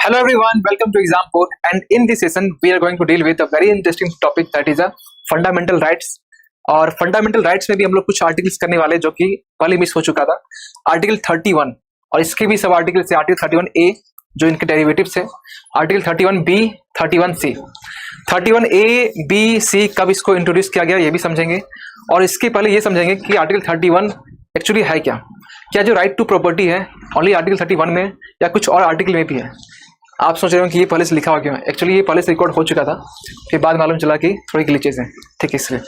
Hello everyone, welcome to Exam 4 and in this session we are going to deal with a very interesting topic that is a fundamental rights। और fundamental rights में भी हम लोग कुछ articles करने वाले जो कि पहले मिस हो चुका था। आर्टिकल 31 और इसके भी सब आर्टिकल्स है। आर्टिकल 31A जो इनके डेरिवेटिव्स है, article 31B, 31C, 31A, B, C कब इसको इंट्रोड्यूस किया गया ये भी समझेंगे। और इसके पहले ये समझेंगे कि आर्टिकल 31 एक्चुअली है क्या जो राइट टू प्रॉपर्टी है ओनली आर्टिकल 31 में या कुछ और आर्टिकल में भी है। आप सोच रहे हो कि ये पहले से लिखा हुआ क्यों है, एक्चुअली ये पहले से रिकॉर्ड हो चुका था, फिर बाद मालूम चला कि थोड़ी ग्लिचेस हैं, ठीक है। इसलिए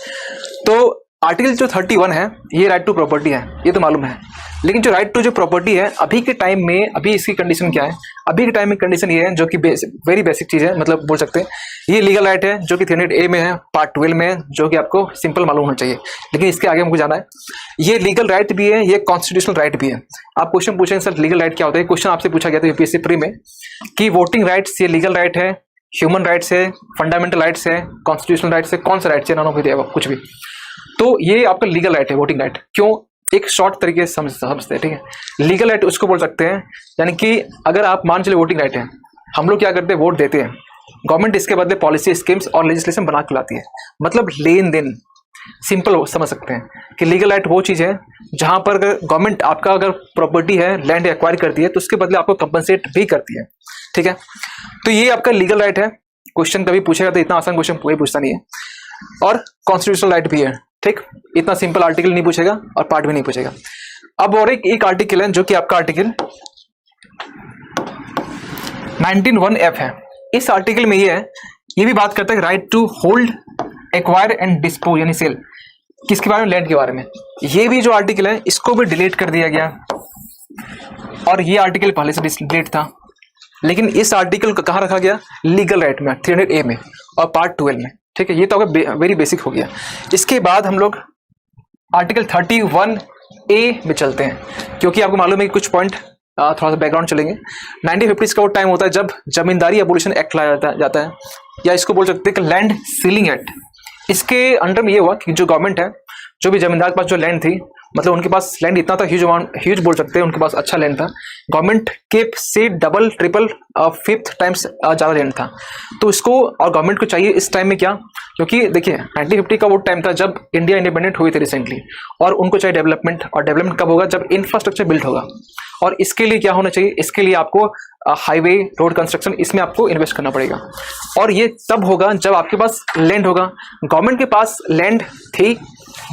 तो आर्टिकल जो 31 है ये राइट टू प्रॉपर्टी है, ये तो मालूम है। लेकिन जो राइट टू जो प्रॉपर्टी है अभी के टाइम में, अभी इसकी कंडीशन क्या है, अभी के टाइम में कंडीशन ये है जो कि वेरी बेसिक चीज़ है, मतलब बोल सकते हैं ये लीगल राइट है जो कि 300A में है, पार्ट 12 में है, जो कि आपको सिंपल मालूम होना चाहिए। लेकिन इसके आगे हमको जाना है, ये लीगल राइट भी है, ये कॉन्स्टिट्यूशनल राइट भी है। आप क्वेश्चन पूछेंगे सर लीगल राइट क्या होता है, क्वेश्चन आपसे पूछा गया था यूपीएससी प्री में कि वोटिंग राइट्स ये लीगल राइट है, ह्यूमन राइट्स है, फंडामेंटल राइट्स है, कॉन्स्टिट्यूशनल राइट्स है, कौन सा राइट्स है, नॉन ऑफ दिया कुछ भी। तो ये आपका लीगल राइट है, वोटिंग राइट। क्यों, एक शॉर्ट तरीके से समझते हैं, ठीक है। लीगल राइट उसको बोल सकते हैं, यानी कि अगर आप मान चले वोटिंग राइट है, हम लोग क्या करते हैं, वोट देते हैं, गवर्नमेंट इसके बदले पॉलिसी स्कीम्स और लेजिस्लेशन बना के लाती है, मतलब लेन देन। सिंपल समझ सकते हैं कि लीगल राइट वो चीज़ है जहां पर अगर गवर्नमेंट आपका अगर प्रॉपर्टी है, लैंड एक्वायर करती है, तो उसके बदले आपको कंपनसेट भी करती है, ठीक है। तो ये आपका लीगल राइट है। क्वेश्चन कभी पूछेगा तो इतना आसान क्वेश्चन कोई पूछता नहीं है। और कॉन्स्टिट्यूशनल राइट भी है, ठीक। इतना सिंपल आर्टिकल नहीं पूछेगा और पार्ट भी नहीं पूछेगा। अब और एक आर्टिकल है जो कि आपका आर्टिकल 19(1)(f है। इस आर्टिकल में ये भी बात करता है right to hold, acquire and dispose, यानी सेल, किसके बारे में, लैंड के बारे में। ये भी जो आर्टिकल है इसको भी डिलीट कर दिया गया, और ये आर्टिकल पहले से डिलीट था। लेकिन इस आर्टिकल को कहाँ रखा गया, लीगल राइट में, 300A में और पार्ट 12 में, ठीक है। ये तो आपका वेरी बेसिक हो गया। इसके बाद हम लोग आर्टिकल 31A में चलते हैं, क्योंकि आपको मालूम है कि कुछ पॉइंट थोड़ा सा बैकग्राउंड चलेंगे। 1950s का वो टाइम होता है जब जमींदारी एबोलिशन एक्ट लाया जाता है, या इसको बोल सकते हैं कि लैंड सीलिंग एक्ट। इसके अंडर में ये हुआ कि जो गवर्नमेंट है, जो भी जमींदार के पास जो लैंड थी, मतलब उनके पास लैंड इतना था, ह्यूज बोल सकते हैं, उनके पास अच्छा लैंड था, गवर्नमेंट के से डबल ट्रिपल 5th टाइम्स ज़्यादा लैंड था। तो इसको, और गवर्नमेंट को चाहिए इस टाइम में क्या, क्योंकि देखिए 1950 का वो टाइम था जब इंडिया इंडिपेंडेंट हुई थी रिसेंटली, और उनको चाहिए डेवलपमेंट। और डेवलपमेंट कब होगा, जब इंफ्रास्ट्रक्चर बिल्ड होगा। और इसके लिए क्या होना चाहिए, इसके लिए आपको हाईवे, रोड कंस्ट्रक्शन, इसमें आपको इन्वेस्ट करना पड़ेगा। और ये तब होगा जब आपके पास लैंड होगा। गवर्नमेंट के पास लैंड थी,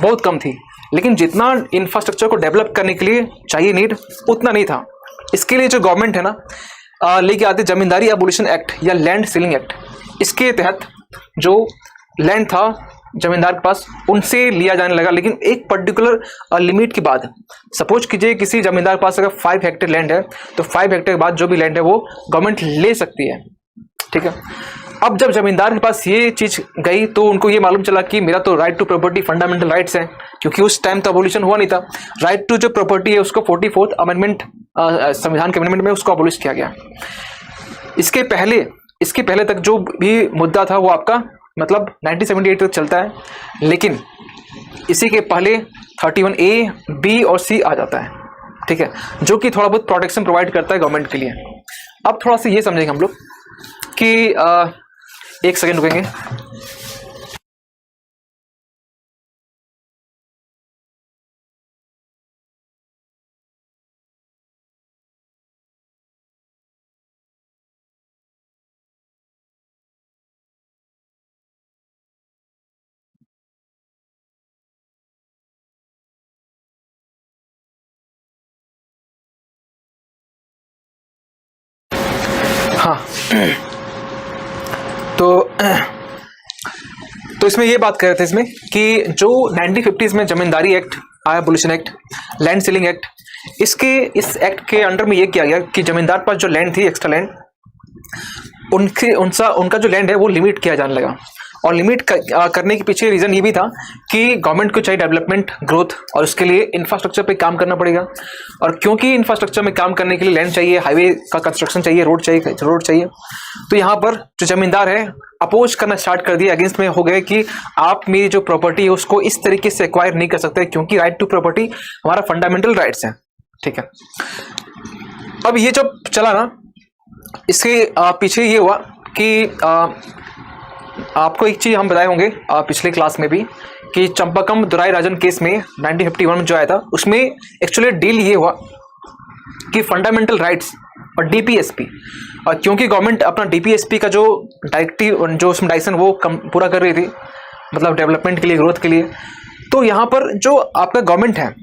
बहुत कम थी, लेकिन जितना इंफ्रास्ट्रक्चर को डेवलप करने के लिए चाहिए नीड, उतना नहीं था। इसके लिए जो गवर्नमेंट है ना, लेके आते जमींदारी एबोलिशन एक्ट या लैंड सीलिंग एक्ट। इसके तहत जो लैंड था जमींदार के पास, उनसे लिया जाने लगा, लेकिन एक पर्टिकुलर लिमिट के बाद। सपोज कीजिए किसी जमींदार के पास अगर 5 हेक्टेयर लैंड है, तो 5 हेक्टेयर के बाद जो भी लैंड है वो गवर्नमेंट ले सकती है, ठीक है। अब जब जमींदार के पास ये चीज गई तो उनको ये मालूम चला कि मेरा तो right to property fundamental rights है, क्योंकि उस टाइम तो अबोलिशन हुआ नहीं था। राइट टू जो प्रॉपर्टी है उसको 44th अमेंडमेंट, संविधान के अमेंडमेंट में उसको अबोलिश किया गया। इसके पहले तक जो भी मुद्दा था वो आपका मतलब 1978 तक चलता है, लेकिन इसी के पहले 31A, B और C आ जाता है, ठीक है, जो कि थोड़ा बहुत प्रोटेक्शन प्रोवाइड करता है गवर्नमेंट के लिए। अब थोड़ा सा ये समझेंगे हम लोग कि एक सेकेंड रुकेंगे। हाँ, तो इसमें ये बात कर रहे थे इसमें कि जो 1950s में जमींदारी एक्ट आया, abolition act, land ceiling act, इस एक्ट के अंडर में ये किया गया कि जमींदार पास जो लैंड थी, एक्स्ट्रा लैंड, उनका जो लैंड है वो लिमिट किया जाने लगा। और लिमिट करने के पीछे रीज़न ये भी था कि गवर्नमेंट को चाहिए डेवलपमेंट, ग्रोथ, और उसके लिए इंफ्रास्ट्रक्चर पे काम करना पड़ेगा। और क्योंकि इंफ्रास्ट्रक्चर में काम करने के लिए लैंड चाहिए, हाईवे का कंस्ट्रक्शन चाहिए, रोड चाहिए, तो यहाँ पर जो जमींदार है अपोज करना स्टार्ट कर दिया, अगेंस्ट में हो गए कि आप मेरी जो प्रॉपर्टी है उसको इस तरीके से एक्वायर नहीं कर सकते, क्योंकि राइट टू प्रॉपर्टी हमारा फंडामेंटल राइट्स है, ठीक है। अब ये जब चला ना, इसके पीछे ये हुआ कि आपको एक चीज़ हम बताए होंगे पिछले क्लास में भी कि चंपाकम दुराई राजन केस में 1951 में जो आया था, उसमें एक्चुअली डील ये हुआ कि फंडामेंटल राइट्स और डीपीएसपी, और क्योंकि गवर्नमेंट अपना डीपीएसपी का जो डायरेक्टिव जो उसमें डायरेक्शन वो पूरा कर रही थी, मतलब डेवलपमेंट के लिए, ग्रोथ के लिए, तो यहाँ पर जो आपका गवर्नमेंट है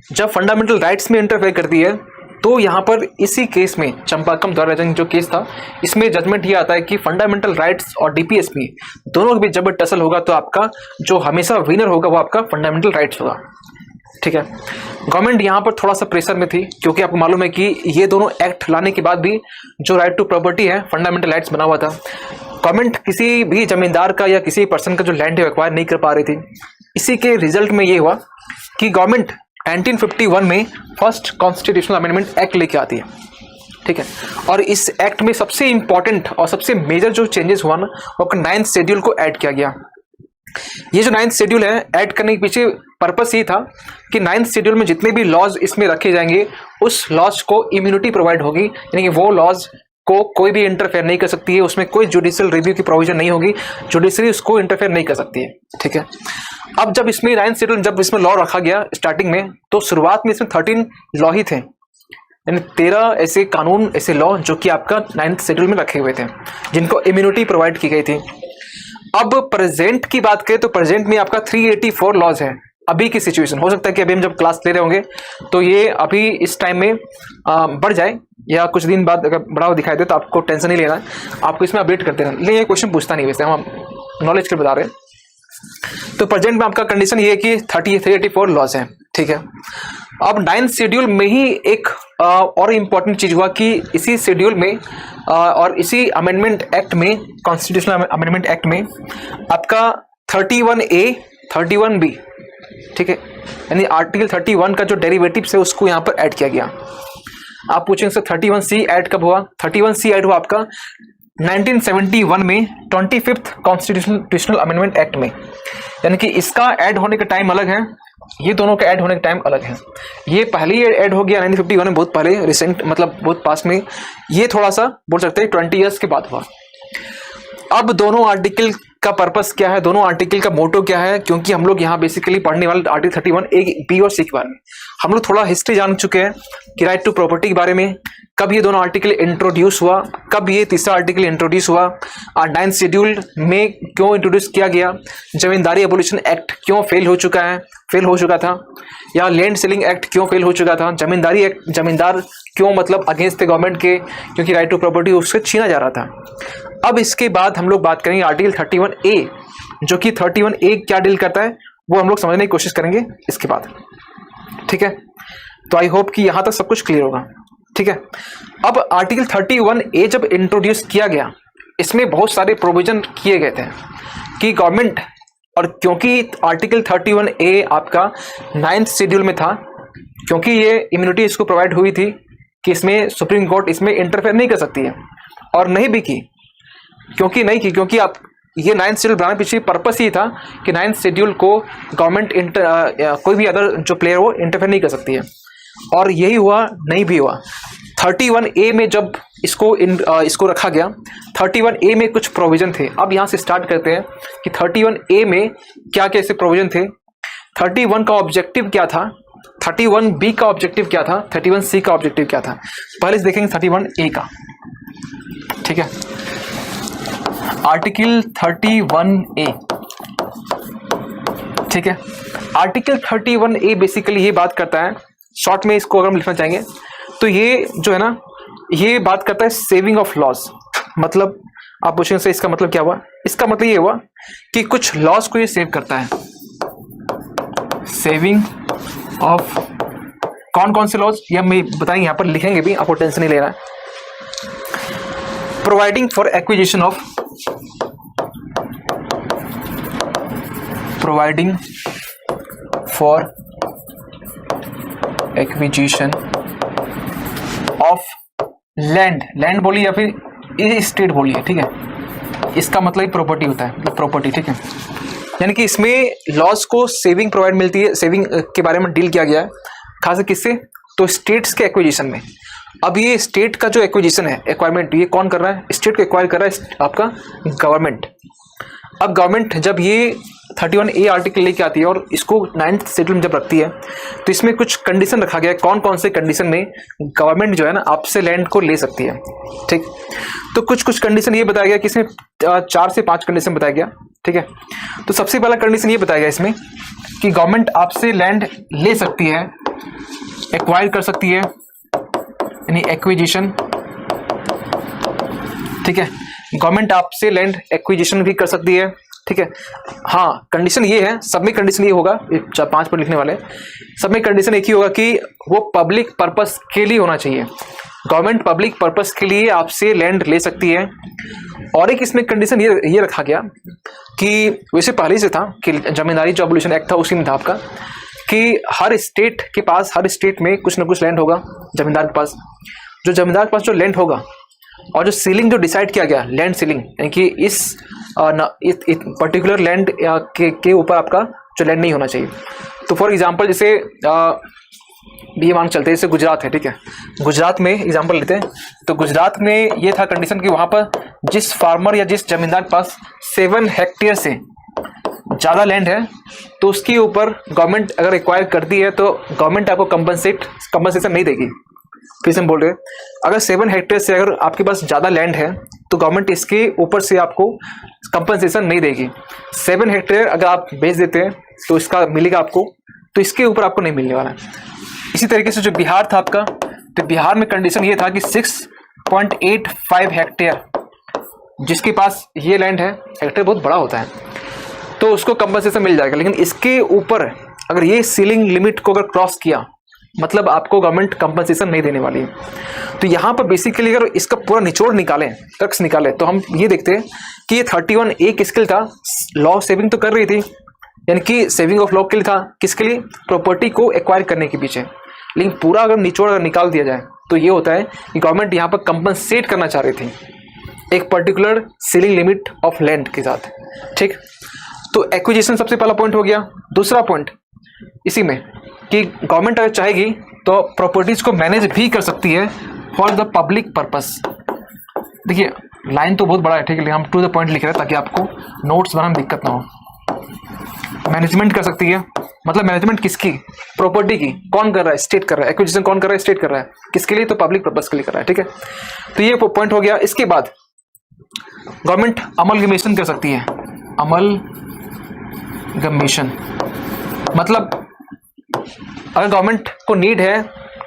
जब फंडामेंटल राइट्स में इंटरफेयर करती है, तो यहाँ पर इसी केस में चंपाकम दुराई राजन जो केस था, इसमें जजमेंट ये आता है कि फंडामेंटल राइट्स और डीपीएसपी दोनों के बीच जब टसल होगा तो आपका जो हमेशा विनर होगा वो आपका फंडामेंटल राइट्स होगा। ठीक है, गवर्नमेंट यहाँ पर थोड़ा सा प्रेशर में थी, क्योंकि आपको मालूम है कि ये दोनों एक्ट लाने के बाद भी जो राइट टू प्रॉपर्टी है, फंडामेंटल राइट्स बना हुआ था। गवर्नमेंट किसी भी जमींदार का या किसी पर्सन का जो लैंड है एक्वायर नहीं कर पा रही थी। इसी के रिजल्ट में ये हुआ कि गवर्नमेंट 1951 में फर्स्ट कॉन्स्टिट्यूशनल अमेंडमेंट एक्ट लेके आती है। ठीक है, और इस एक्ट में सबसे इंपॉर्टेंट और सबसे मेजर जो चेंजेस हुआ ना, वो 9th शेड्यूल को ऐड किया गया। ये जो 9th शेड्यूल है, ऐड करने के पीछे पर्पस ये था कि 9th शेड्यूल में जितने भी लॉज इसमें रखे जाएंगे, उस लॉज को इम्यूनिटी प्रोवाइड होगी, यानी कि वो लॉज को कोई भी इंटरफेयर नहीं कर सकती है, उसमें कोई जुडिशियल रिव्यू की प्रोविजन नहीं होगी, जुडिशरी उसको इंटरफेयर नहीं कर सकती है। ठीक है, अब जब इसमें 9th शेड्यूल जब इसमें लॉ रखा गया स्टार्टिंग में, तो शुरुआत में इसमें 13 लॉ ही थे, यानी 13 ऐसे कानून, ऐसे लॉ जो कि आपका 9th शेड्यूल में रखे हुए थे, जिनको इम्यूनिटी प्रोवाइड की गई थी। अब प्रेजेंट की बात करें तो प्रेजेंट में आपका 384 लॉज है। अभी की सिचुएशन, हो सकता है कि अभी हम जब क्लास ले रहे होंगे तो ये अभी इस टाइम में बढ़ जाए, या कुछ दिन बाद अगर बड़ा हुआ दिखाई दे तो आपको टेंशन नहीं लेना है, आपको इसमें अपडेट करते रहना। लेकिन ये क्वेश्चन पूछता नहीं, वैसे हम नॉलेज के बता रहे हैं। तो प्रेजेंट में आपका कंडीशन ये है कि 384 लॉज हैं। ठीक है, अब 9th शेड्यूल में ही एक और इम्पॉर्टेंट चीज हुआ कि इसी शेड्यूल में और इसी अमेंडमेंट एक्ट में, कॉन्स्टिट्यूशनल अमेंडमेंट एक्ट में आपका 31A 31B, ठीक है, यानी आर्टिकल 31 का जो डेरिवेटिव्स है उसको यहाँ पर ऐड किया गया। आप पूछेंगे सर 31C ऐड कब हुआ? 31C ऐड हुआ आपका 1971 में 25th कॉन्स्टिट्यूशनल अमेंडमेंट एक्ट में, यानी कि इसका ऐड होने का टाइम अलग है, ये दोनों का ऐड होने का टाइम अलग है। ये पहले ही ऐड हो गया 1951 में, बहुत पहले, रिसेंट, मतलब बहुत पास में। ये थोड़ा सा बोल सकते हैं 20 ईयर्स के बाद हुआ। अब दोनों आर्टिकल का पर्पस क्या है, दोनों आर्टिकल का मोटो क्या है, क्योंकि हम लोग यहाँ बेसिकली पढ़ने वाले आर्टिकल 31A, B और C के बारे में। हम लोग थोड़ा हिस्ट्री जान चुके हैं कि राइट टू प्रॉपर्टी के बारे में, कब ये दोनों आर्टिकल इंट्रोड्यूस हुआ, कब ये तीसरा आर्टिकल इंट्रोड्यूस हुआ, और 9th शेड्यूल में क्यों इंट्रोड्यूस किया गया, जमींदारी एबोलिशन एक्ट क्यों फेल हो चुका था, या लैंड सेलिंग एक्ट क्यों फेल हो चुका था, जमींदारी एक्ट, जमींदार क्यों मतलब अगेंस्ट द गवर्नमेंट के, क्योंकि राइट टू प्रॉपर्टी उससे छीना जा रहा था। अब इसके बाद हम लोग बात करेंगे आर्टिकल 31A, जो कि 31A क्या डील करता है वो हम लोग समझने की कोशिश करेंगे इसके बाद। ठीक है, तो आई होप कि यहां तक सब कुछ क्लियर होगा। ठीक है, अब आर्टिकल 31A जब इंट्रोड्यूस किया गया, इसमें बहुत सारे प्रोविजन किए गए थे कि गवर्नमेंट, और क्योंकि आर्टिकल 31A आपका 9th शेड्यूल में था, क्योंकि ये इम्यूनिटी इसको प्रोवाइड हुई थी कि इसमें सुप्रीम कोर्ट इसमें इंटरफेयर नहीं कर सकती है, और नहीं भी की, क्योंकि आप ये 9th शेड्यूल बनाने पीछे पर्पस ही था कि 9th शेड्यूल को गवर्नमेंट कोई भी अदर जो प्लेयर हो इंटरफेयर नहीं कर सकती है, और यही हुआ, नहीं भी हुआ। 31A में जब इसको रखा गया, 31A में कुछ प्रोविजन थे। अब यहाँ से स्टार्ट करते हैं कि 31A में क्या क्या ऐसे प्रोविजन थे, 31 का ऑब्जेक्टिव क्या था, 31B का ऑब्जेक्टिव क्या था, 31C का ऑब्जेक्टिव क्या था। पहले से देखेंगे 31A का। ठीक है, आर्टिकल 31A, ठीक है, आर्टिकल 31A बेसिकली ये बात करता है, शॉर्ट में इसको अगर हम लिखना चाहेंगे तो ये जो है ना, ये बात करता है सेविंग ऑफ लॉस। मतलब आप पूछेंगे से इसका मतलब क्या हुआ, इसका मतलब ये हुआ कि कुछ लॉस को ये सेव करता है। सेविंग ऑफ कौन कौन से लॉस ये हम बताएंगे, यहाँ पर लिखेंगे भी, आपको टेंशन नहीं लेना है। Providing for acquisition of, providing for acquisition of land बोलिए या फिर स्टेट बोलिए। ठीक है, इसका मतलब प्रॉपर्टी होता है, मतलब प्रॉपर्टी। ठीक है, यानी कि इसमें लॉस को सेविंग प्रोवाइड मिलती है, सेविंग के बारे में डील किया गया है, खास किससे, तो स्टेट्स के एक्विजिशन में। अब ये स्टेट का जो एक्विजिशन है, एक्वायरमेंट, ये कौन कर रहा है? स्टेट को एक्वायर कर रहा है आपका गवर्नमेंट। अब गवर्नमेंट जब ये 31A आर्टिकल लेके आती है और इसको 9th शेड्यूल में जब रखती है, तो इसमें कुछ कंडीशन रखा गया है, कौन कौन से कंडीशन में गवर्नमेंट जो है ना आपसे लैंड को ले सकती है। ठीक, तो कुछ कंडीशन ये बताया गया कि इसमें 4 से 5 कंडीशन बताया गया। ठीक है, तो सबसे पहला कंडीशन ये बताया गया इसमें कि गवर्नमेंट आपसे लैंड ले सकती है, एक्वायर कर सकती है, यानी एक्विजिशन। ठीक है, गवर्नमेंट आपसे लैंड एक्विजिशन भी कर सकती है। ठीक है, हाँ कंडीशन ये है, सब में कंडीशन ये होगा, 5 पॉइंट लिखने वाले, सब में कंडीशन एक ही होगा कि वो पब्लिक पर्पस के लिए होना चाहिए। गवर्नमेंट पब्लिक पर्पस के लिए आपसे लैंड ले सकती है। और एक इसमें कंडीशन ये रखा गया कि वैसे पहले से था कि जमींदारी जो एबोलिशन एक्ट था उसी में था आपका, कि हर स्टेट के पास, हर स्टेट में कुछ ना कुछ लैंड होगा जमींदार के पास। जो जमींदार के पास जो लैंड होगा और जो सीलिंग जो डिसाइड किया गया, लैंड सीलिंग, यानी कि इस पर्टिकुलर लैंड के ऊपर आपका जो लैंड नहीं होना चाहिए। तो फॉर एग्जांपल जैसे ये मान चलते हैं, जैसे गुजरात है। ठीक है, गुजरात में एग्जांपल लेते हैं, तो गुजरात में ये था कंडीशन कि वहाँ पर जिस फार्मर या जिस जमींदार के पास 7 हेक्टेयर से ज़्यादा लैंड है, तो उसके ऊपर गवर्नमेंट अगर एक्वायर करती है तो गवर्नमेंट आपको कंपनसेशन नहीं देगी। फिर से हम बोल रहे हैं, अगर 7 हेक्टेयर से अगर आपके पास ज़्यादा लैंड है तो गवर्नमेंट इसके ऊपर से आपको कंपनसेशन नहीं देगी। 7 हेक्टेयर अगर आप बेच देते हैं तो इसका मिलेगा आपको, तो इसके ऊपर आपको नहीं मिलने वाला है। इसी तरीके से जो बिहार था आपका, तो बिहार में कंडीशन ये था कि 6.85 हेक्टेयर जिसके पास ये लैंड है, हेक्टेयर बहुत बड़ा होता है, तो उसको कंपनसेशन मिल जाएगा। लेकिन इसके ऊपर अगर ये सीलिंग लिमिट को अगर क्रॉस किया, मतलब आपको गवर्नमेंट कंपनसेशन नहीं देने वाली है। तो यहाँ पर बेसिकली अगर इसका पूरा निचोड़ निकालें, टैक्स निकालें, तो हम ये देखते हैं कि ये 31A किसके लिए था? लॉ सेविंग तो कर रही थी, यानी कि सेविंग ऑफ लॉ के लिए था। किसके लिए? प्रॉपर्टी को एक्वायर करने के पीछे। लेकिन पूरा अगर निचोड़ अगर निकाल दिया जाए तो ये होता है कि गवर्नमेंट यहाँ पर कंपनसेट करना चाह रही थी एक particular ceiling limit of land के साथ। ठीक, तो एक्विजिशन सबसे पहला पॉइंट हो गया। दूसरा पॉइंट इसी में कि गवर्नमेंट अगर चाहेगी तो प्रॉपर्टीज को मैनेज भी कर सकती है फॉर द पब्लिक पर्पस। देखिए लाइन तो बहुत बड़ा है, ठीक है, हम टू द पॉइंट लिख रहे हैं ताकि आपको नोट्स बनाने में दिक्कत ना हो। मैनेजमेंट कर सकती है, मतलब मैनेजमेंट किसकी? प्रॉपर्टी की। कौन कर रहा है? स्टेट कर रहा है। एक्विजिशन कौन कर रहा है? स्टेट कर रहा है। किसके लिए? तो पब्लिक पर्पस के लिए कर रहा है। ठीक है, तो ये पॉइंट हो गया। इसके बाद गवर्नमेंट अमलगमेशन कर सकती है। अमलगमेशन मतलब अगर गवर्नमेंट को नीड है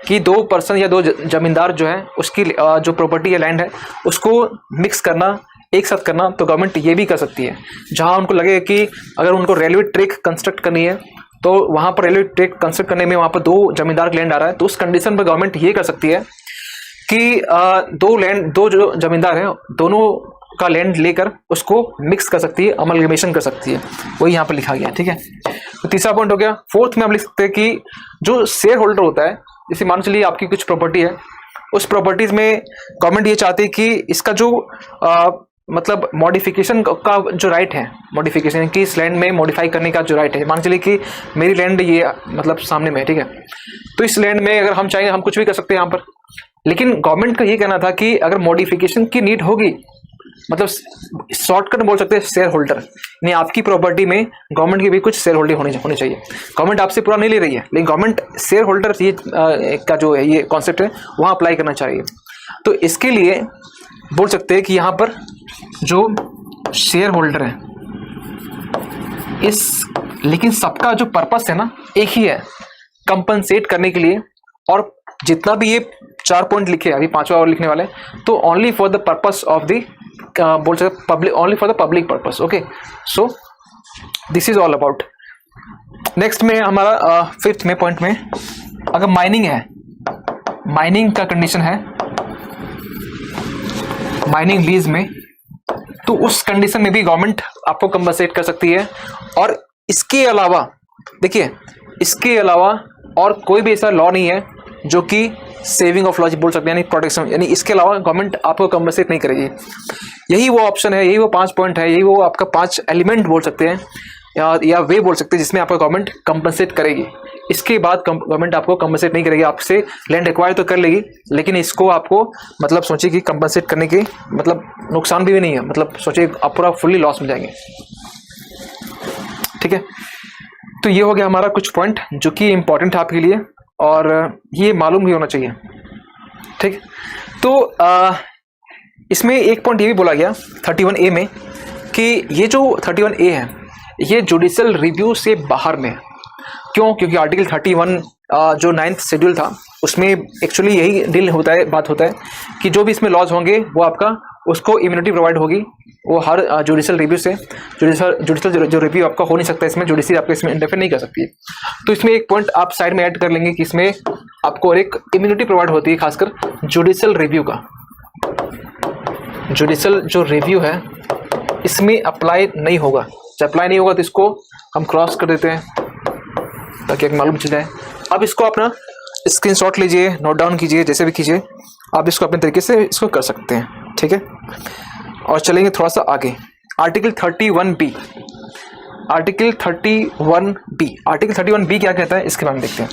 कि 2 पर्सन या 2 जमींदार जो है उसकी जो प्रॉपर्टी या लैंड है उसको मिक्स करना, एक साथ करना, तो गवर्नमेंट ये भी कर सकती है। जहां उनको लगे कि अगर उनको रेलवे ट्रैक कंस्ट्रक्ट करनी है तो वहां पर रेलवे ट्रैक कंस्ट्रक्ट करने में वहां पर 2 जमींदार का लैंड आ रहा है, तो उस कंडीशन पर गवर्नमेंट ये कर सकती है कि 2 जो जमींदार हैं दोनों का लैंड लेकर उसको मिक्स कर सकती है, अमलगमेशन कर सकती है। वही यहाँ पर लिखा गया है। ठीक है, तो तीसरा पॉइंट हो गया। फोर्थ में हम लिख सकते हैं कि जो शेयर होल्डर होता है, जैसे मान चलिए आपकी कुछ प्रॉपर्टी है, उस प्रॉपर्टीज में गवर्नमेंट ये चाहती है कि इसका जो मतलब मॉडिफिकेशन का जो राइट है, मॉडिफिकेशन कि इस लैंड में मॉडिफाई करने का जो राइट है, मान चलिए कि मेरी लैंड ये मतलब सामने में है, ठीक है, तो इस लैंड में अगर हम चाहें हम कुछ भी कर सकते हैं यहाँ पर। लेकिन गवर्नमेंट का ये कहना था कि अगर मॉडिफिकेशन की नीड होगी, मतलब शॉर्टकट बोल सकते हैं शेयर होल्डर, यानी आपकी प्रॉपर्टी में गवर्नमेंट की भी कुछ शेयर होल्डिंग होनी चाहिए। गवर्नमेंट आपसे पूरा नहीं ले रही है, लेकिन गवर्नमेंट शेयर होल्डर ये का जो है ये कॉन्सेप्ट है वहाँ अप्लाई करना चाहिए। तो इसके लिए बोल सकते हैं कि यहाँ पर जो शेयर होल्डर है लेकिन सबका जो पर्पस है ना एक ही है, कंपनसेट करने के लिए। और जितना भी ये 4 पॉइंट लिखे, अभी 5वां और लिखने वाले, तो only for the purpose of the बोल सकते public, only for the public purpose. Okay, so this is all about. Next में हमारा 5th में पॉइंट में अगर माइनिंग है, माइनिंग का कंडीशन है, माइनिंग लीज में, तो उस कंडीशन में भी गवर्नमेंट आपको कंपनसेट कर सकती है। और इसके अलावा देखिए, इसके अलावा और कोई भी ऐसा लॉ नहीं है जो कि सेविंग ऑफ लॉ बोल सकते हैं, यानी प्रोटेक्शन, यानी इसके अलावा गवर्नमेंट आपको कंपनसेट नहीं करेगी। यही वो ऑप्शन है, यही वो 5 पॉइंट है, यही वो आपका 5 एलिमेंट बोल सकते हैं या वे बोल सकते हैं जिसमें आपका गवर्नमेंट कंपनसेट करेगी। इसके बाद गवर्नमेंट आपको कंपनसेट नहीं करेगी, आपसे लैंड एक्वायर तो कर लेगी, लेकिन इसको आपको मतलब सोचिए कि कंपनसेट करने के मतलब नुकसान भी नहीं है, मतलब सोचिए आप पूरा फुल्ली लॉस में जाएंगे। ठीक है, तो ये हो गया हमारा कुछ पॉइंट जो कि इम्पोर्टेंट है आपके लिए और ये मालूम भी होना चाहिए। ठीक, तो इसमें एक पॉइंट ये भी बोला गया 31A में कि ये जो 31A है ये जुडिशियल रिव्यू से बाहर में है। क्यों? क्योंकि आर्टिकल 31 जो 9th शेड्यूल था उसमें एक्चुअली यही डील होता है, बात होता है कि जो भी इसमें लॉज होंगे वो आपका उसको इम्यूनिटी प्रोवाइड होगी, वो हर जुडिशियल रिव्यू से। जुडिशियल जो रिव्यू आपका हो नहीं सकता इसमें, जुडिशरी आपको इसमें इंटरफेयर नहीं कर सकती है। तो इसमें एक पॉइंट आप साइड में ऐड कर लेंगे कि इसमें आपको एक इम्यूनिटी प्रोवाइड होती है खासकर जुडिशियल रिव्यू का। जुडिशियल जो रिव्यू है इसमें अप्लाई नहीं होगा, जब अप्लाई नहीं होगा तो इसको हम क्रॉस कर देते हैं ताकि एक मालूम चल जाए। अब इसको अपना स्क्रीनशॉट लीजिए, नोट डाउन कीजिए, जैसे भी कीजिए आप इसको अपने तरीके से इसको कर सकते हैं। ठीक है, और चलेंगे थोड़ा सा आगे। Article 31B, article 31B, article 31B क्या कहता है इसके बारे में देखते हैं।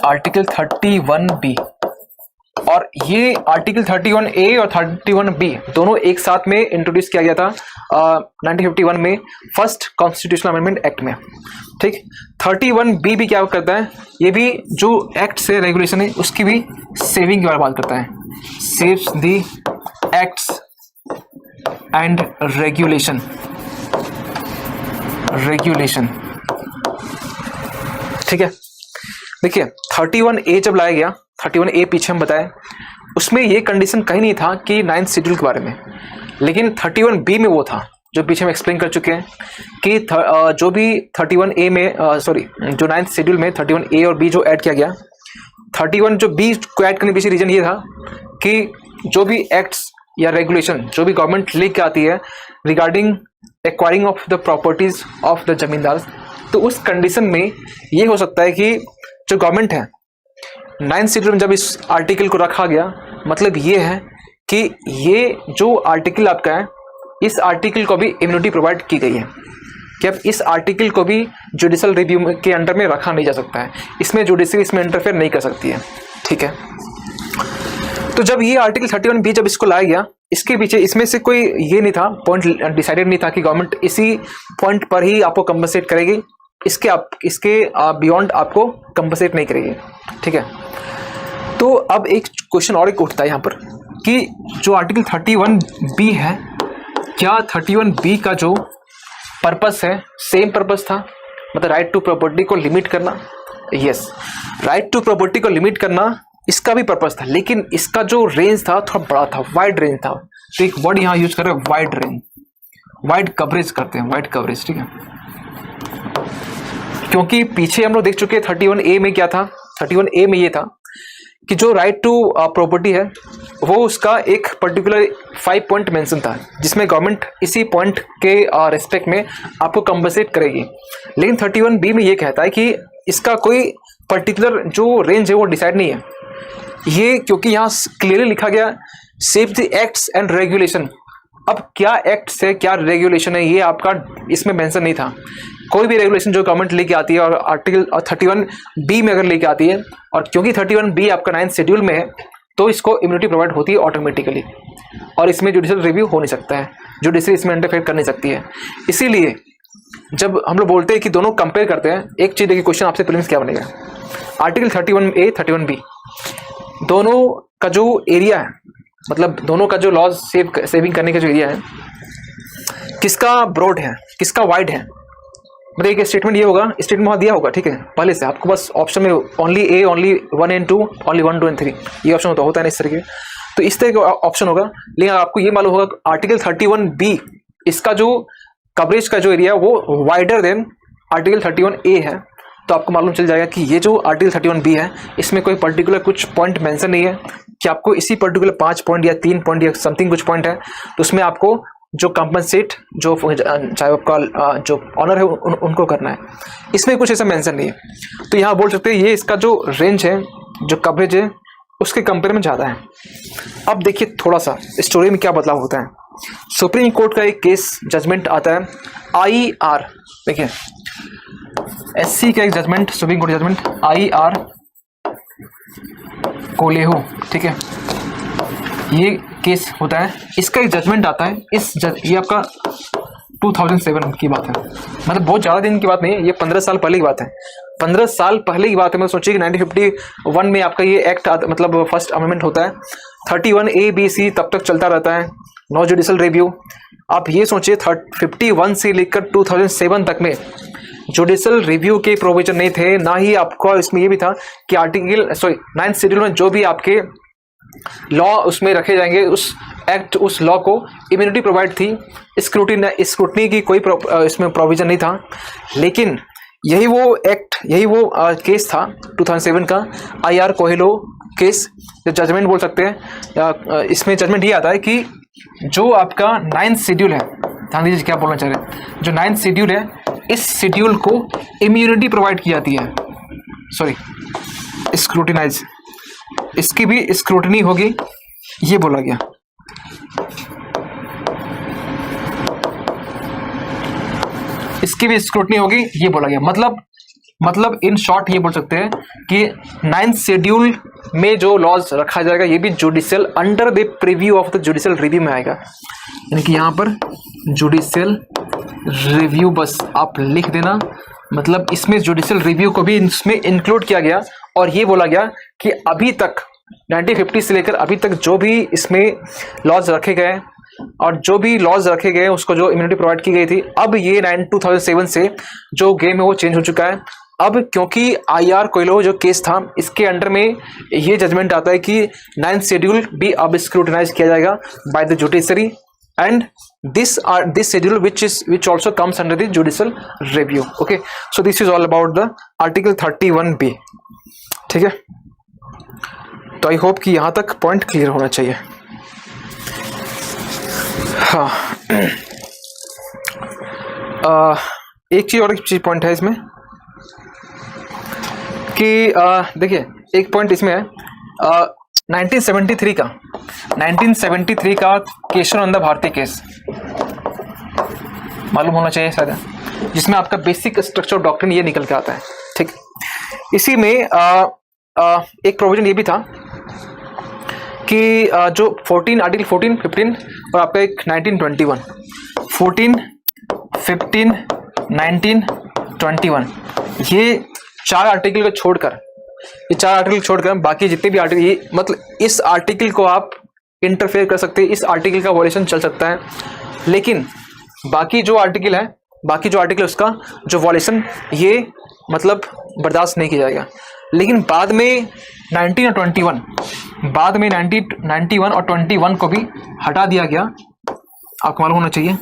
आर्टिकल 31B और ये आर्टिकल 31A और 31B दोनों एक साथ में इंट्रोड्यूस किया गया था 1951 में फर्स्ट कॉन्स्टिट्यूशनल अमेंडमेंट एक्ट में। ठीक, 31B भी क्या करता है, ये भी जो एक्ट से रेगुलेशन है उसकी भी सेविंग के बारे में बात करता है। Saves the acts and regulation, ठीक है। देखिए 31A जब लाया गया, 31A पीछे हम बताए उसमें ये कंडीशन कहीं नहीं था कि 9th शेड्यूल के बारे में, लेकिन 31B में वो था जो पीछे हम एक्सप्लेन कर चुके हैं कि जो भी 31A में जो 9th शेड्यूल में 31A और B जो ऐड किया गया, 31 जो B को ऐड करने के पीछे रीजन ये था कि जो भी एक्ट्स या रेगुलेशन जो भी गवर्नमेंट लेके आती है regarding acquiring of the properties of the जमींदार, तो उस कंडीशन में ये हो सकता है कि जो गवर्नमेंट है 9th शेड्यूल में जब इस आर्टिकल को रखा गया, मतलब ये है कि ये जो आर्टिकल आपका है इस आर्टिकल को भी इम्यूनिटी प्रोवाइड की गई है कि अब इस आर्टिकल को भी जुडिशियल रिव्यू के अंडर में रखा नहीं जा सकता है, इसमें जुडिशरी इसमें इंटरफेयर नहीं कर सकती है। ठीक है, तो जब ये आर्टिकल 31B जब इसको लाया गया, इसके पीछे इसमें से कोई ये नहीं था, पॉइंट डिसाइडेड नहीं था कि गवर्नमेंट इसी पॉइंट पर ही आपको कंपनसेट करेगी, इसके बियॉन्ड आपको कंपनसेट नहीं करेगी। ठीक है, तो अब एक क्वेश्चन और एक उठता है यहाँ पर कि जो आर्टिकल 31B है, क्या 31B का जो पर्पस है सेम पर्पस था, मतलब राइट टू प्रॉपर्टी को लिमिट करना। यस, राइट टू प्रॉपर्टी को लिमिट करना इसका भी पर्पस था, लेकिन इसका जो रेंज था थोड़ा बड़ा था, वाइड रेंज था। तो एक वर्ड यहाँ यूज कर रहे हैं वाइड रेंज, वाइड कवरेज करते हैं, वाइड कवरेज। ठीक है, क्योंकि पीछे हम लोग देख चुके हैं 31A में क्या था, 31A में ये था कि जो राइट टू प्रॉपर्टी है वो उसका एक पर्टिकुलर 5 पॉइंट मेंशन था जिसमें गवर्नमेंट इसी पॉइंट के रिस्पेक्ट में आपको कंपनसेट करेगी। लेकिन 31B में ये कहता है कि इसका कोई पर्टिकुलर जो रेंज है वो डिसाइड नहीं है ये, क्योंकि यहाँ क्लियरली लिखा गया save the acts and regulation. अब क्या एक्ट्स है क्या रेगुलेशन है ये आपका इसमें मेंशन नहीं था। कोई भी रेगुलेशन जो गवर्नमेंट लेके आती है और आर्टिकल 31B में अगर लेके आती है, और क्योंकि 31B आपका 9th शेड्यूल में है तो इसको इम्यूनिटी प्रोवाइड होती है ऑटोमेटिकली, और इसमें जुडिशियल रिव्यू हो नहीं सकता है, जुडिशरी इसमें इंटरफेयर कर नहीं सकती है। इसीलिए जब हम लोग बोलते हैं कि दोनों कंपेयर करते हैं, एक चीज़ देखिए क्वेश्चन आपसे प्रीलिम्स क्या बनेगा, आर्टिकल 31A 31B दोनों का जो एरिया है, मतलब दोनों का जो लॉज सेविंग करने का जो एरिया है किसका ब्रॉड है किसका वाइड है। मतलब एक स्टेटमेंट ये होगा, स्टेटमेंट वहाँ दिया होगा, ठीक है, पहले से आपको बस ऑप्शन में only A, only 1 and 2, only 1, 2 and 3 ये ऑप्शन होता है ना इस तरीके। तो इस तरह का ऑप्शन होगा, लेकिन आपको ये मालूम होगा आर्टिकल 31B इसका जो कवरेज का जो एरिया है वो वाइडर देन आर्टिकल 31A है। तो आपको मालूम चल जाएगा कि ये जो आर्टिकल 31B है इसमें कोई पर्टिकुलर कुछ पॉइंट मेंशन नहीं है कि आपको इसी पर्टिकुलर 5 पॉइंट या 3 पॉइंट या समथिंग कुछ पॉइंट है, तो उसमें आपको जो कंपनसेट जो चाहे आपका जो ऑनर है उनको करना है, इसमें कुछ ऐसा मेंशन नहीं है। तो यहाँ बोल सकते हैं ये इसका जो रेंज है जो कवरेज है उसके कंपेयर में ज़्यादा है। अब देखिए थोड़ा सा स्टोरी में क्या बदलाव होता है। सुप्रीम कोर्ट का एक केस जजमेंट आता है IR देखिए SC का एक judgment, Supreme Court judgment IR Coelho, ठीक है, ये केस होता है, इसका एक जजमेंट आता है, ये आपका 2007 की बात है, मतलब बहुत ज़्यादा दिन की बात नहीं है, ये 15 साल पहले की बात है। 15 साल पहले की बात है। मैं सोचिए कि 1951 में आपका ये एक्ट मतलब फर्स्ट अमेंडमेंट होता है। 31A B C तब तक चलता रहता है, नो जुडिशल रिव्यू। आप ये सोचिए 51 से लेकर 2007 तक में जुडिशल रिव्यू के प्रोविजन नहीं थे, ना ही आपको इसमें ये भी था कि आर्टिकल 9th शेड्यूल में जो भी आपके लॉ उसमें रखे जाएंगे, उस एक्ट उस लॉ को इम्यूनिटी प्रोवाइड थी, स्क्रूटनी की कोई इसमें प्रोविजन नहीं था। लेकिन यही वो एक्ट, यही वो केस था 2007 का IR कोहेलो केस, जो जजमेंट बोल सकते हैं। इसमें जजमेंट ये आता है कि जो आपका 9th शेड्यूल है, ध्यान दीजिए क्या बोलना चाह रहे हैं, जो 9th शेड्यूल है, इस शेड्यूल को इम्यूनिटी प्रोवाइड की जाती है, स्क्रूटिनाइज, इसकी भी स्क्रूटनी होगी, ये बोला गया। इसकी भी स्क्रूटनी होगी, ये बोला गया। मतलब इन शॉर्ट ये बोल सकते हैं कि 9th शेड्यूल में जो लॉज रखा जाएगा, ये भी judicial under the preview of the judicial review में आएगा। यानी कि यहाँ पर जुडिशियल रिव्यू बस आप लिख देना, मतलब इसमें जुडिशियल रिव्यू को भी इसमें इंक्लूड किया गया। और ये बोला गया कि अभी तक 1950 से लेकर अभी तक जो भी इसमें लॉज रखे गए और जो भी लॉज रखे गए उसको जो इम्यूनिटी प्रोवाइड की गई थी, अब ये 2007 से जो गेम है वो चेंज हो चुका है। अब क्योंकि IR कोयलो जो केस था, इसके अंडर में ये जजमेंट आता है कि 9th शेड्यूल भी अब स्क्रूटिनाइज किया जाएगा by the judiciary, and this schedule which also comes under the judicial review. Okay, so this is all about the article 31B. ठीक है, तो आई होप कि यहाँ तक पॉइंट क्लियर होना चाहिए। हाँ, एक चीज पॉइंट है इसमें कि देखिए एक पॉइंट इसमें है 1973 का केशवानंद भारती केस मालूम होना चाहिए शायद, जिसमें आपका बेसिक स्ट्रक्चर डॉक्ट्रिन ये निकल के आता है। ठीक, इसी में एक प्रोविजन ये भी था कि जो 14 आर्टिकल 14, 15 और आपका एक 1921, 14, 15, 19, 21, ये चार आर्टिकल को छोड़कर बाकी जितने भी आर्टिकल, ये मतलब इस आर्टिकल को आप इंटरफेयर कर सकते हैं, इस आर्टिकल का वॉल्यूशन चल सकता है, लेकिन बाकी जो आर्टिकल है उसका जो वॉल्यूशन ये मतलब बर्दाश्त नहीं किया जाएगा। लेकिन बाद में 19 और 21, बाद में 91 और 21 को भी हटा दिया गया, आपको मालूम होना चाहिए।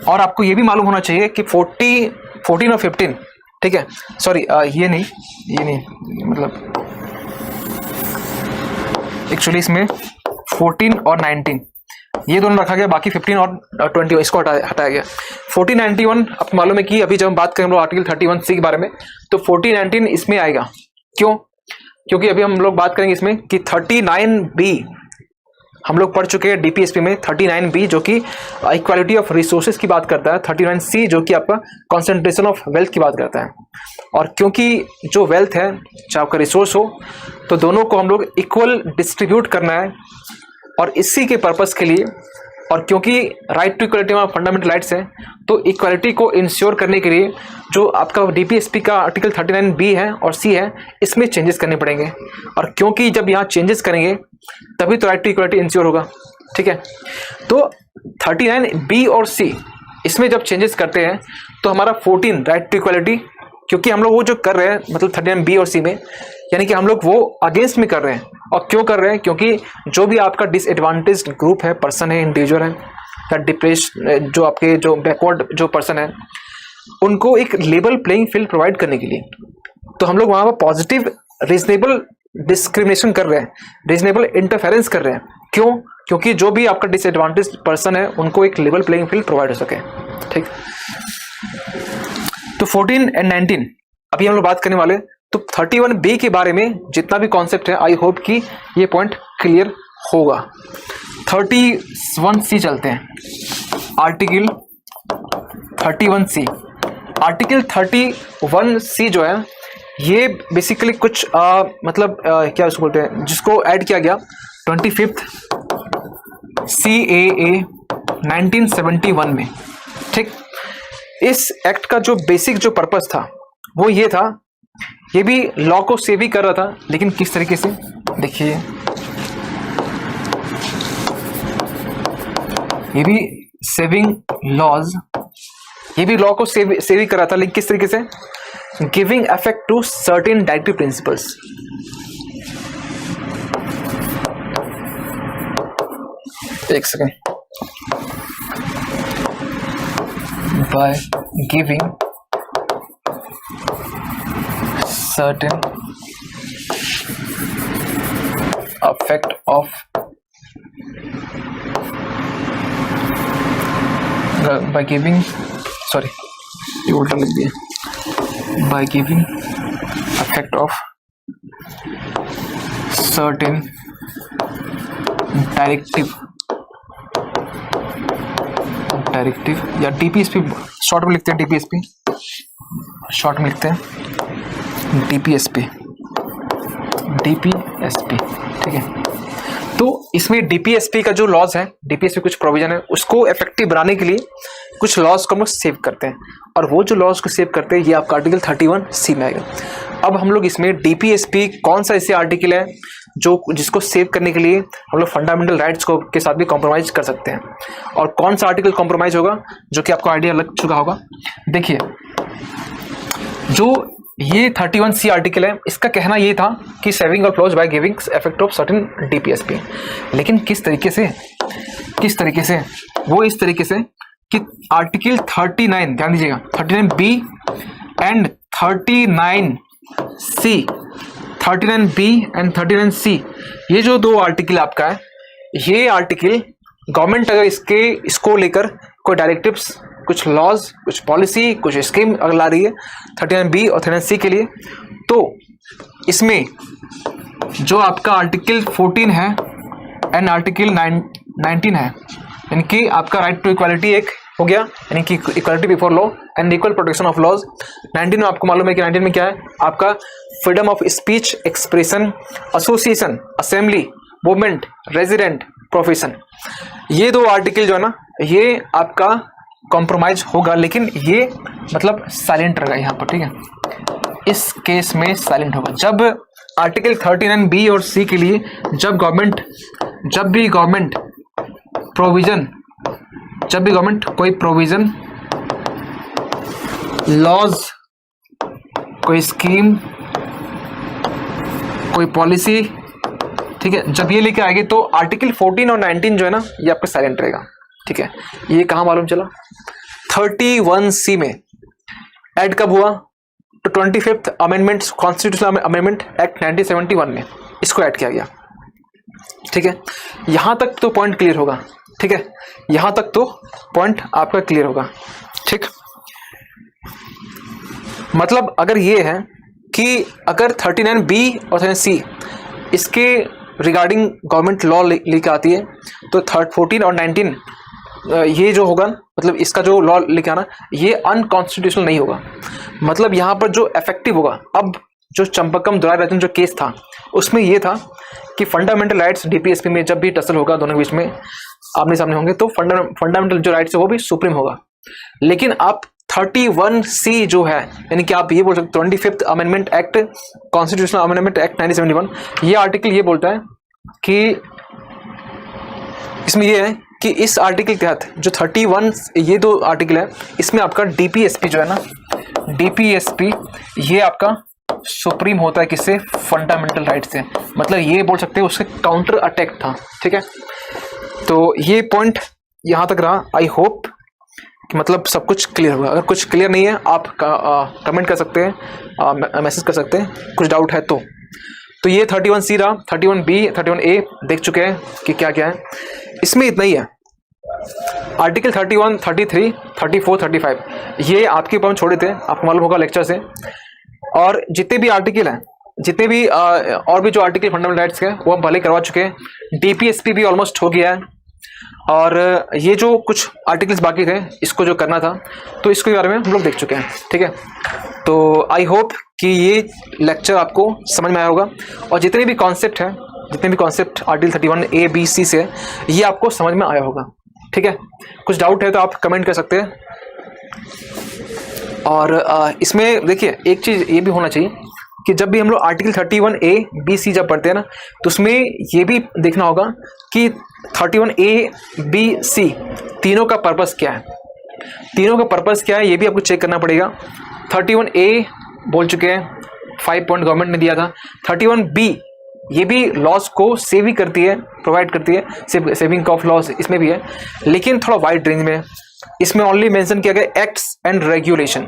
और आपको ये भी मालूम होना चाहिए कि 14 और 15, ठीक है, सॉरी ये नहीं मतलब एक्चुअली इसमें 14 और 19 ये दोनों रखा गया, बाकी 15 और 20 इसको हटाया गया। 14, 91 आपको मालूम है कि अभी जब हम बात करें हम लोग आर्टिकल 31C के बारे में, तो 14, 19 इसमें आएगा। क्यों? क्योंकि अभी हम लोग बात करेंगे इसमें कि 39B हम लोग पढ़ चुके हैं DPSP में, 39B जो कि इक्वालिटी ऑफ रिसोर्सेज की बात करता है, 39C जो कि आपका कॉन्सेंट्रेशन ऑफ वेल्थ की बात करता है। और क्योंकि जो वेल्थ है चाहे आपका रिसोर्स हो, तो दोनों को हम लोग इक्वल डिस्ट्रीब्यूट करना है, और इसी के पर्पस के लिए, और क्योंकि राइट टू इक्वलिटी में फंडामेंटल राइट्स हैं, तो इक्वालिटी को इंश्योर करने के लिए जो आपका DPSP का आर्टिकल 39B है और C है, इसमें चेंजेस करने पड़ेंगे। और क्योंकि जब यहाँ चेंजेस करेंगे तभी तो राइट टू इक्वलिटी इंश्योर होगा। ठीक है, तो 39B और C इसमें जब चेंजेस करते हैं तो हमारा 14 राइट टू इक्वलिटी, क्योंकि हम लोग वो जो कर रहे हैं मतलब 39B और C में, यानी कि हम लोग वो अगेंस्ट में कर रहे हैं। और क्यों कर रहे हैं? क्योंकि जो भी आपका डिसएडवांटेज ग्रुप है, पर्सन है, इंडिविजुअल है, या डिप्रेस जो आपके जो बैकवर्ड जो पर्सन है, उनको एक लेवल प्लेइंग फील्ड प्रोवाइड करने के लिए, तो हम लोग वहाँ पर पॉजिटिव रीजनेबल डिस्क्रिमिनेशन कर रहे हैं, रीजनेबल इंटरफेरेंस कर रहे हैं। क्यों? क्योंकि जो भी आपका डिसएडवांटेज पर्सन है उनको एक लेवल प्लेइंग फील्ड प्रोवाइड हो सके। ठीक, तो 14 और 19 अभी हम लोग बात करने वाले। तो 31B के बारे में जितना भी कॉन्सेप्ट है, आई होप कि ये पॉइंट क्लियर होगा। 31C चलते हैं, आर्टिकल 31C। आर्टिकल 31C जो है ये बेसिकली कुछ क्या उसको बोलते हैं, जिसको ऐड किया गया 25th CAA 1971 में। ठीक, इस एक्ट का जो बेसिक जो पर्पस था वो ये था, ये भी लॉ को सेव ही कर रहा था, लेकिन किस तरीके से देखिए, ये भी सेविंग लॉज, ये भी लॉ को सेव ही कर रहा था, लेकिन किस तरीके से, giving effect to certain directive principles. एक second, by giving certain effect of by giving, sorry ये उल्टा लिख दिया, by giving effect of certain directive या DPSP शॉर्ट में लिखते हैं, DPSP शॉर्ट में लिखते हैं, DPSP, ठीक है। तो इसमें DPSP का जो लॉज है, DPSP कुछ प्रोविजन है, उसको इफेक्टिव बनाने के लिए कुछ लॉज को हम लोग सेव करते हैं, और वो जो लॉज को सेव करते हैं ये आपका आर्टिकल 31C में आएगा। अब हम लोग इसमें DPSP कौन सा ऐसे आर्टिकल है जिसको सेव करने के लिए हम लोग फंडामेंटल राइट्स को के साथ भी कॉम्प्रोमाइज कर सकते हैं, और कौन सा आर्टिकल कॉम्प्रोमाइज होगा, जो कि आपको आइडिया लग चुका होगा। देखिए, जो ये 31C आर्टिकल है, इसका कहना ये था कि saving of laws by giving effect of certain DPSP, लेकिन किस तरीके से वो इस तरीके से कि आर्टिकल 39, ध्यान दीजिएगा, 39B and 39B and 39C, ये जो दो आर्टिकल आपका है, ये आर्टिकल गवर्नमेंट अगर इसको लेकर कोई डायरेक्टिव्स, कुछ लॉज, कुछ पॉलिसी, कुछ स्कीम अगर ला रही है 39B और 39C के लिए, तो इसमें जो आपका आर्टिकल 14 है एंड आर्टिकल 19 है, यानी कि आपका राइट टू इक्वालिटी एक हो गया, यानी कि equality before law and equal protection of laws. 19 में आपको मालूम है कि 19 में क्या है, आपका freedom of speech, expression, association, assembly, movement, resident, profession. ये दो आर्टिकल जो है ना, ये आपका कॉम्प्रोमाइज होगा, लेकिन ये मतलब साइलेंट रहेगा यहाँ पर, ठीक है। इस केस में साइलेंट होगा जब आर्टिकल 39B और C के लिए जब भी गवर्नमेंट कोई प्रोविजन, लॉज, कोई स्कीम, कोई पॉलिसी, ठीक है, जब ये लेके आएगी तो आर्टिकल 14 और 19 जो है ना, ये आपका साइलेंट रहेगा, ठीक है। ये कहाँ मालूम चला, 31C में ऐड कब हुआ, तो 25th amendment, constitutional amendment act 1971 में इसको ऐड किया गया, ठीक है। यहां तक तो पॉइंट क्लियर होगा, ठीक है, यहां तक तो पॉइंट आपका क्लियर होगा, ठीक। मतलब अगर ये है कि अगर 39B और 39C इसके रिगार्डिंग गवर्नमेंट लॉ लेके आती है, तो 14 और 19 ये जो होगा, मतलब इसका जो लॉ लेके आना, ये अनकॉन्स्टिट्यूशनल नहीं होगा। मतलब यहाँ पर जो इफेक्टिव होगा, अब जो चंपकम दुरायरत्न जो केस था, उसमें ये था कि फंडामेंटल राइट्स DPSP में जब भी टसल होगा, दोनों के बीच में आमने सामने होंगे, तो फंडामेंटल जो राइट्स है वो भी सुप्रीम होगा। लेकिन आप 31C जो है, यानी कि आप ये बोल सकते 25th amendment act, constitutional amendment act 1971, ये आर्टिकल ये बोलता है कि इसमें ये है कि इस आर्टिकल के तहत जो 31, ये दो आर्टिकल है, इसमें आपका DPSP जो है ना, DPSP ये आपका सुप्रीम होता है किससे, फंडामेंटल राइट से। मतलब ये बोल सकते हैं उसके काउंटर अटैक था, ठीक है। तो ये पॉइंट यहाँ तक रहा। आई होप कि मतलब सब कुछ क्लियर होगा। अगर कुछ क्लियर नहीं है आप कमेंट कर सकते हैं, मैसेज कर सकते हैं, कुछ डाउट है तो ये 31C रहा। 31B 31A देख चुके हैं कि क्या क्या है, इसमें इतना ही है। आर्टिकल 31, 33, 34, 35 ये आपके ऊपर छोड़े थे, आपको मालूम होगा लेक्चर से। और जितने भी आर्टिकल हैं, जितने भी और भी जो आर्टिकल फंडामेंटल राइट्स के वो हम भले करवा चुके हैं। DPSP भी ऑलमोस्ट हो गया है, और ये जो कुछ आर्टिकल्स बाकी थे इसको जो करना था तो इसके बारे में हम लोग देख चुके हैं, ठीक है। तो आई होप कि ये लेक्चर आपको समझ में आया होगा और जितने भी कॉन्सेप्ट हैं, जितने भी कॉन्सेप्ट आर्टिकल 31A-B-C से ये आपको समझ में आया होगा, ठीक है। कुछ डाउट है तो आप कमेंट कर सकते हैं। और इसमें देखिए एक चीज़ ये भी होना चाहिए कि जब भी हम लोग आर्टिकल 31A-B-C जब पढ़ते हैं ना तो उसमें ये भी देखना होगा कि 31A-B-C तीनों का पर्पस क्या है, तीनों का पर्पस क्या है ये भी आपको चेक करना पड़ेगा। 31A बोल चुके हैं 5 पॉइंट गवर्नमेंट ने दिया था। 31B ये भी लॉस को सेव ही करती है, प्रोवाइड करती है, सेविंग ऑफ लॉस इसमें भी है, लेकिन थोड़ा वाइड रेंज में है। इसमें ओनली मेंशन किया गया acts and regulation,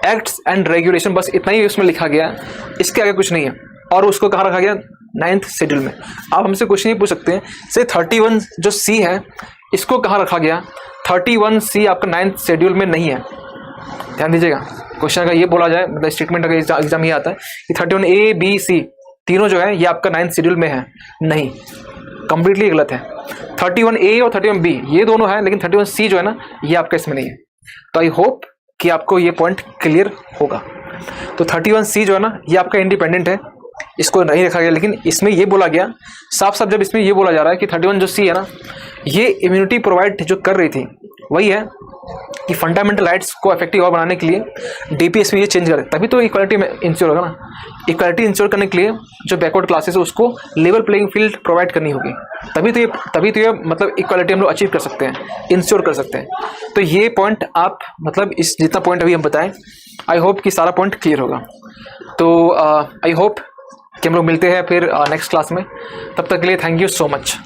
acts and regulation, बस इतना ही उसमें लिखा गया, इसके आगे कुछ नहीं है। और उसको कहाँ रखा गया? 9th शेड्यूल में। आप हमसे क्वेश्चन ये पूछ सकते हैं से 31 जो C है इसको कहाँ रखा गया? 31C आपका 9th शेड्यूल में नहीं है, ध्यान दीजिएगा। क्वेश्चन अगर ये बोला जाए, मतलब स्टेटमेंट अगर एग्जाम ये आता है कि 31A-B-C तीनों जो है ये आपका 9th शेड्यूल में है, नहीं, कंप्लीटली गलत है। 31A और 31B ये दोनों है, लेकिन 31C जो है ना ये आपका इसमें नहीं है। तो आई होप कि आपको ये पॉइंट क्लियर होगा। तो 31C जो है ना ये आपका इंडिपेंडेंट है, इसको नहीं रखा गया, लेकिन इसमें ये बोला गया साफ साफ, जब इसमें ये बोला जा रहा है कि 31 जो C है ना ये इम्यूनिटी प्रोवाइड जो कर रही थी वही है कि फंडामेंटल राइट्स को इफेक्टिव और बनाने के लिए DPS में ये चेंज करे, तभी तो इक्वालिटी में इंश्योर होगा ना। इक्वालिटी इंश्योर करने के लिए जो बैकवर्ड क्लासेस है उसको लेवल प्लेइंग फील्ड प्रोवाइड करनी होगी, तभी तो ये मतलब इक्वालिटी हम लोग अचीव कर सकते हैं, इंश्योर कर सकते हैं। तो ये पॉइंट आप मतलब इस जितना पॉइंट अभी हम बताएं, आई होप कि सारा पॉइंट क्लियर होगा। तो आई होप कि हम लोग मिलते हैं फिर नेक्स्ट क्लास में। तब तक के लिए थैंक यू सो मच।